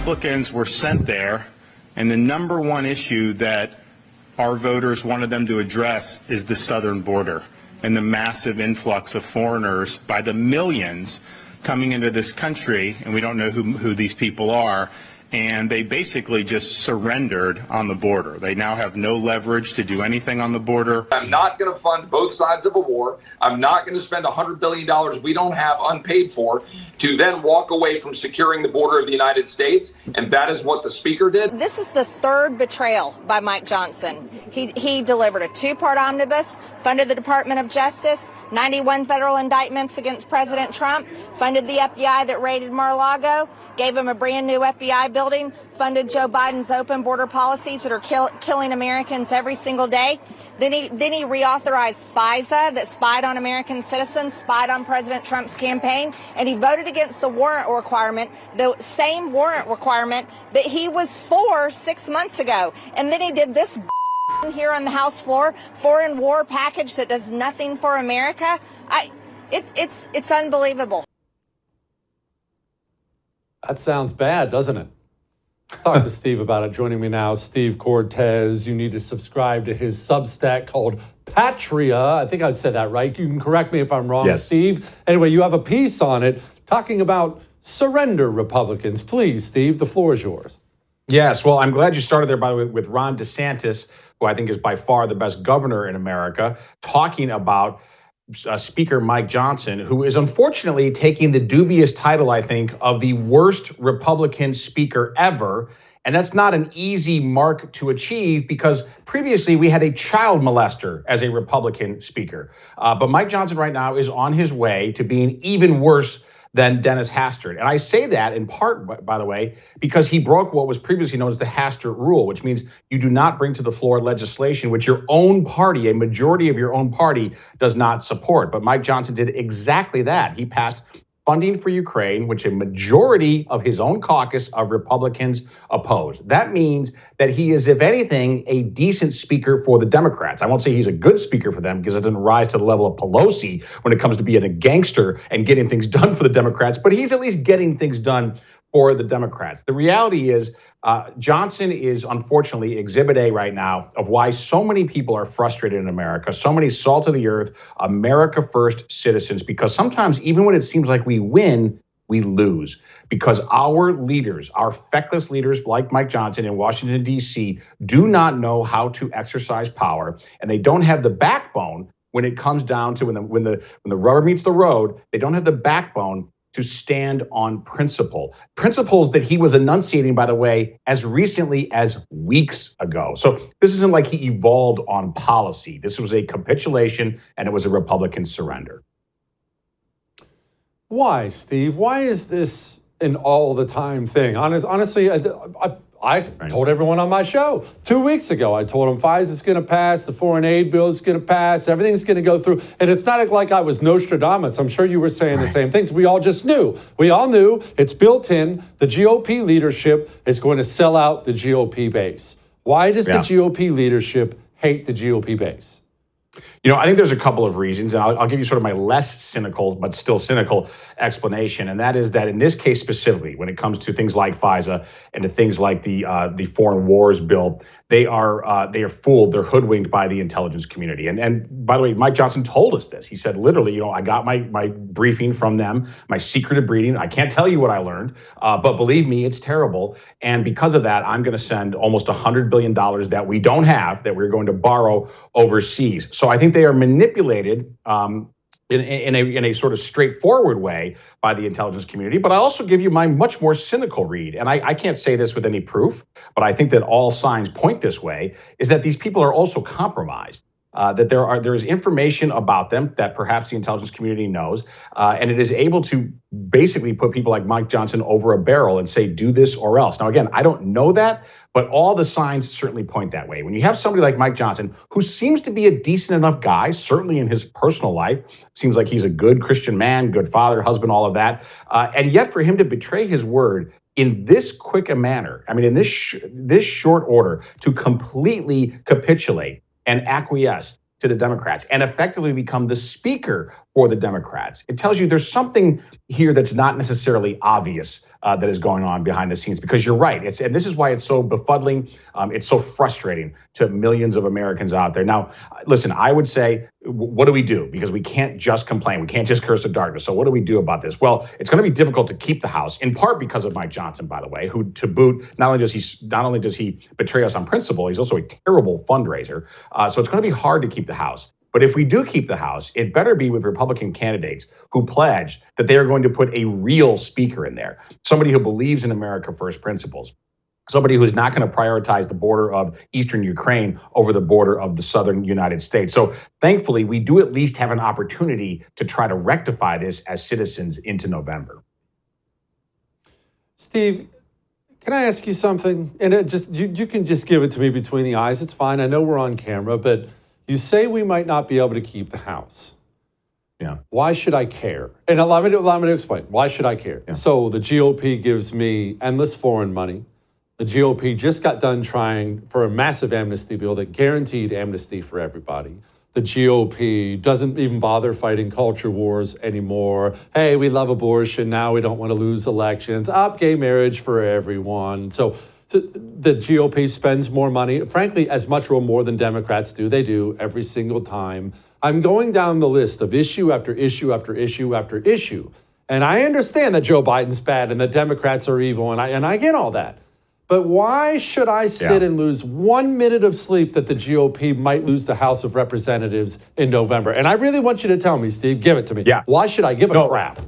Republicans were sent there, and the number one issue that our voters wanted them to address is the southern border and the massive influx of foreigners by the millions coming into this country, and we don't know who these people are. And they basically just surrendered on the border. They now have no leverage to do anything on the border. I'm not going to fund both sides of a war. I'm not going to spend $100 billion we don't have unpaid for to then walk away from securing the border of the United States. And that is what the speaker did. This is the third betrayal by Mike Johnson. He delivered a two-part omnibus, funded the Department of Justice, 91 federal indictments against President Trump, funded the FBI that raided Mar-a-Lago, gave him a brand new FBI building, funded Joe Biden's open border policies that are killing Americans every single day. Then he reauthorized FISA that spied on American citizens, spied on President Trump's campaign, and he voted against the warrant requirement, the same warrant requirement that he was for 6 months ago. And then he did this here on the House floor, foreign war package that does nothing for America. It's unbelievable. That sounds bad, doesn't it? Let's talk to Steve about it. Joining me now, Steve Cortes. You need to subscribe to his Substack called Patria. I think I said that right. You can correct me if I'm wrong, yes. Steve. Anyway, you have a piece on it talking about surrender Republicans. Please, Steve, the floor is yours. Yes, well, I'm glad you started there, by the way, with Ron DeSantis, who I think is by far the best governor in America, talking about Speaker Mike Johnson, who is unfortunately taking the dubious title, I think, of the worst Republican speaker ever. And that's not an easy mark to achieve because previously we had a child molester as a Republican speaker. But Mike Johnson right now is on his way to being even worse than Dennis Hastert. And I say that in part, by the way, because he broke what was previously known as the Hastert rule, which means you do not bring to the floor legislation which your own party, a majority of your own party, does not support. But Mike Johnson did exactly that. He passed funding for Ukraine, which a majority of his own caucus of Republicans opposed. That means that he is, if anything, a decent speaker for the Democrats. I won't say he's a good speaker for them because it doesn't rise to the level of Pelosi when it comes to being a gangster and getting things done for the Democrats, but he's at least getting things done for the Democrats. The reality is Johnson is unfortunately exhibit A right now of why so many people are frustrated in America, so many salt of the earth, America first citizens, because sometimes even when it seems like we win, we lose because our leaders, our feckless leaders like Mike Johnson in Washington, D.C., do not know how to exercise power, and they don't have the backbone when it comes down to when the rubber meets the road. They don't have the backbone to stand on principles that he was enunciating, by the way, as recently as weeks ago. So this isn't like he evolved on policy. This was a capitulation, and it was a Republican surrender. Why, Steve? Why is this an all the time thing? Honestly, I told everyone on my show 2 weeks ago, I told them FISA's going to pass, the foreign aid bill is going to pass, everything's going to go through. And it's not like I was Nostradamus. I'm sure you were saying the same things. We all just knew. We all knew it's built in. The GOP leadership is going to sell out the GOP base. Why does the GOP leadership hate the GOP base? You know, I think there's a couple of reasons, and I'll give you sort of my less cynical, but still cynical explanation. And that is that in this case specifically, when it comes to things like FISA and to things like the foreign wars bill, they are fooled, they're hoodwinked by the intelligence community. And by the way, Mike Johnson told us this. He said, literally, I got my briefing from them, my secretive briefing. I can't tell you what I learned, but believe me, it's terrible. And because of that, I'm going to send almost $100 billion that we don't have, that we're going to borrow overseas. So I think they are manipulated in a sort of straightforward way by the intelligence community. But I also give you my much more cynical read, and I can't say this with any proof, but I think that all signs point this way, is that these people are also compromised. That there is information about them that perhaps the intelligence community knows, and it is able to basically put people like Mike Johnson over a barrel and say, do this or else. Now, again, I don't know that, but all the signs certainly point that way. When you have somebody like Mike Johnson, who seems to be a decent enough guy, certainly in his personal life, seems like he's a good Christian man, good father, husband, all of that, and yet for him to betray his word in this quick a manner, I mean, in this short order, to completely capitulate and acquiesce to the Democrats and effectively become the speaker for the Democrats. It tells you there's something here that's not necessarily obvious that is going on behind the scenes, because you're right. And this is why it's so befuddling. It's so frustrating to millions of Americans out there. Now, listen, I would say, what do we do? Because we can't just complain. We can't just curse the darkness. So what do we do about this? Well, it's going to be difficult to keep the House, in part because of Mike Johnson, by the way, who, to boot, not only does he betray us on principle, he's also a terrible fundraiser. So it's going to be hard to keep the House. But if we do keep the House, it better be with Republican candidates who pledge that they are going to put a real speaker in there, somebody who believes in America first principles, somebody who's not going to prioritize the border of eastern Ukraine over the border of the southern United States. So thankfully, we do at least have an opportunity to try to rectify this as citizens into November. Steve, can I ask you something? And you can just give it to me between the eyes. It's fine. I know we're on camera, but you say we might not be able to keep the House. Yeah. Why should I care? And allow me to explain. Why should I care? Yeah. So the GOP gives me endless foreign money. The GOP just got done trying for a massive amnesty bill that guaranteed amnesty for everybody. The GOP doesn't even bother fighting culture wars anymore. Hey, we love abortion. Now we don't want to lose elections. Gay marriage for everyone. So the GOP spends more money, frankly, as much or more than Democrats do. They do every single time. I'm going down the list of issue after issue after issue after issue. And I understand that Joe Biden's bad and the Democrats are evil, and I get all that. But why should I sit and lose 1 minute of sleep that the GOP might lose the House of Representatives in November? And I really want you to tell me, Steve, give it to me. Yeah. Why should I give a crap?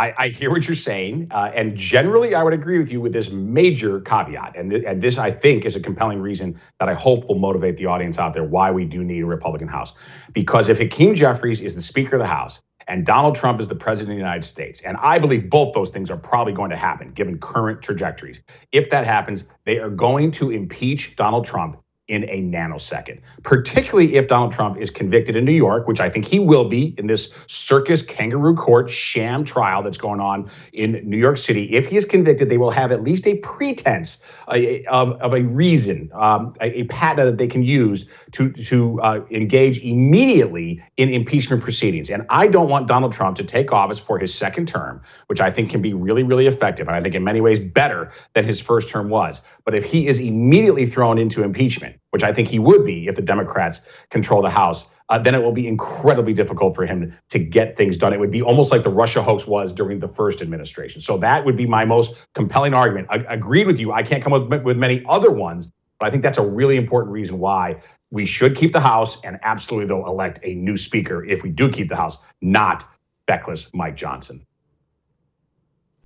I hear what you're saying, and generally I would agree with you with this major caveat. And this, I think, is a compelling reason that I hope will motivate the audience out there why we do need a Republican House. Because if Hakeem Jeffries is the Speaker of the House and Donald Trump is the President of the United States, and I believe both those things are probably going to happen given current trajectories, if that happens, they are going to impeach Donald Trump in a nanosecond, particularly if Donald Trump is convicted in New York, which I think he will be in this circus kangaroo court sham trial that's going on in New York City. If he is convicted, they will have at least a pretense of a reason, a patent that they can use to engage immediately in impeachment proceedings. And I don't want Donald Trump to take office for his second term, which I think can be really, really effective. And I think in many ways better than his first term was. But if he is immediately thrown into impeachment, which I think he would be if the Democrats control the House, then it will be incredibly difficult for him to get things done. It would be almost like the Russia hoax was during the first administration. So that would be my most compelling argument. I agreed with you. I can't come up with many other ones, but I think that's a really important reason why we should keep the House and absolutely, though, elect a new speaker if we do keep the House, not feckless Mike Johnson.